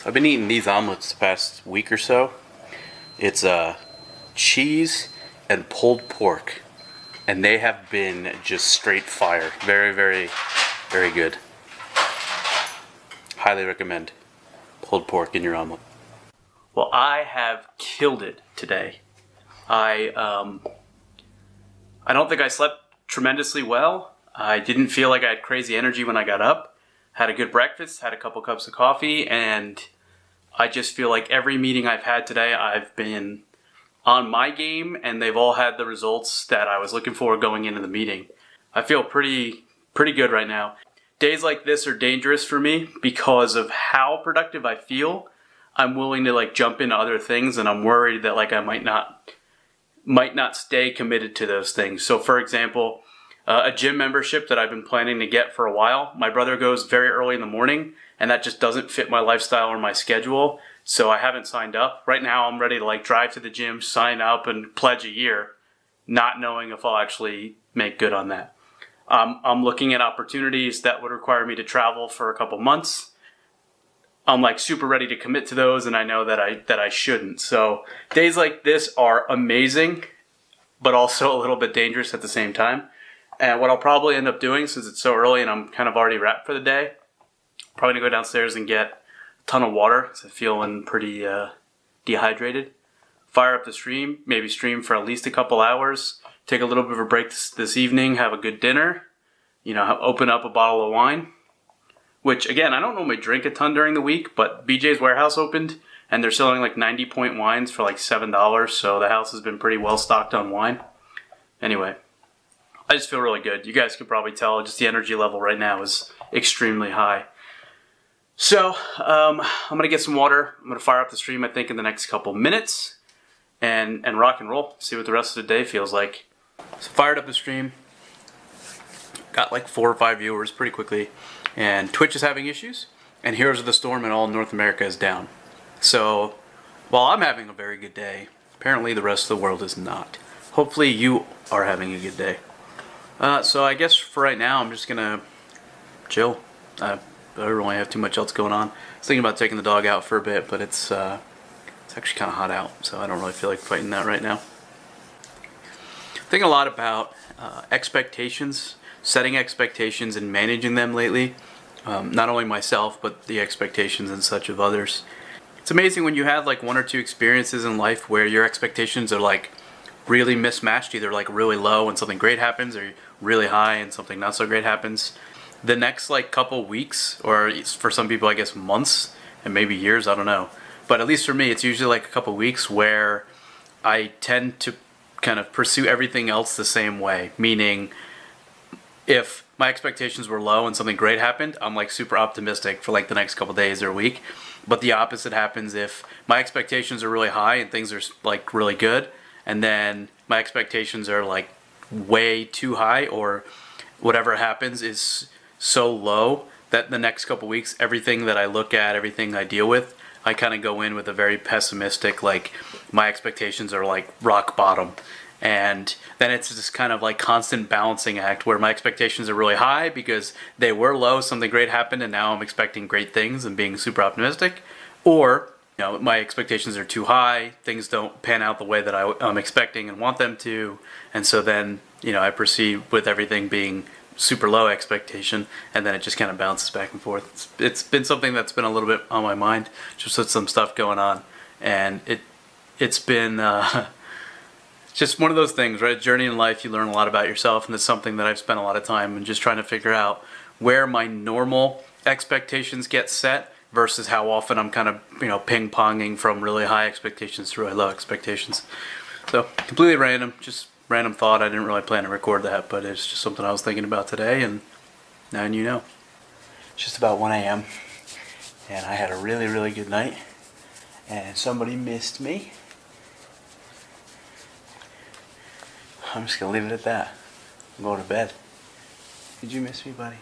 I've been eating these omelets the past week or so. It's cheese and pulled pork, and they have been just straight fire. Very, very, very good. Highly recommend pulled pork in your omelet. Well, I have killed it today. I don't think I slept tremendously well. I didn't feel like I had crazy energy when I got up. Had a good breakfast, had a couple cups of coffee, and I just feel like every meeting I've had today, I've been on my game, and they've all had the results that I was looking for going into the meeting. I feel pretty good right now. Days like this are dangerous for me because of how productive I feel. I'm willing to like jump into other things, and I'm worried that like I might not stay committed to those things. So for example, a gym membership that I've been planning to get for a while. My brother goes very early in the morning, and that just doesn't fit my lifestyle or my schedule, so I haven't signed up. Right now I'm ready to like drive to the gym, sign up, and pledge a year, not knowing if I'll actually make good on that. I'm looking at opportunities that would require me to travel for a couple months. I'm like super ready to commit to those, and I know that I shouldn't. So days like this are amazing, but also a little bit dangerous at the same time. And what I'll probably end up doing, since it's so early and I'm kind of already wrapped for the day, probably gonna go downstairs and get a ton of water because I'm feeling pretty dehydrated. Fire up the stream, maybe stream for at least a couple hours, take a little bit of a break this evening, have a good dinner, open up a bottle of wine, which again, I don't normally drink a ton during the week, but BJ's Warehouse opened and they're selling like 90-point wines for like $7, so the house has been pretty well stocked on wine. Anyway, I just feel really good. You guys can probably tell just the energy level right now is extremely high. So I'm going to get some water. I'm going to fire up the stream, I think, in the next couple minutes and rock and roll. See what the rest of the day feels like. So fired up the stream. Got like 4 or 5 viewers pretty quickly. And Twitch is having issues. And Heroes of the Storm in all North America is down. So while I'm having a very good day, apparently the rest of the world is not. Hopefully you are having a good day. So I guess for right now, I'm just gonna chill. I don't really have too much else going on. I was thinking about taking the dog out for a bit, but it's actually kind of hot out, so I don't really feel like fighting that right now. Thinking a lot about expectations, setting expectations and managing them lately. Not only myself, but the expectations and such of others. It's amazing when you have like 1 or 2 experiences in life where your expectations are like really mismatched, either like really low and something great happens, or really high and something not so great happens. The next like couple weeks, or for some people I guess months and maybe years, I don't know, but at least for me it's usually like a couple weeks where I tend to kind of pursue everything else the same way. Meaning, if my expectations were low and something great happened, I'm like super optimistic for like the next couple days or week. But the opposite happens if my expectations are really high and things are like really good, and then my expectations are like way too high, or whatever happens is so low that the next couple weeks, everything that I look at, everything I deal with, I kind of go in with a very pessimistic, like my expectations are like rock bottom. And then it's just kind of like constant balancing act where my expectations are really high because they were low, something great happened, and now I'm expecting great things and being super optimistic. Or my expectations are too high, things don't pan out the way that I'm expecting and want them to, and so then I proceed with everything being super low expectation, and then it just kind of bounces back and forth. It's been something that's been a little bit on my mind, just with some stuff going on, and it's been just one of those things, right? Journey in life, you learn a lot about yourself, and it's something that I've spent a lot of time in just trying to figure out where my normal expectations get set versus how often I'm kind of, ping-ponging from really high expectations to really low expectations. So, completely random, just random thought. I didn't really plan to record that, but it's just something I was thinking about today, and now you know. It's just about 1 a.m., and I had a really, really good night, and somebody missed me. I'm just going to leave it at that. I'm going to bed. Did you miss me, buddy?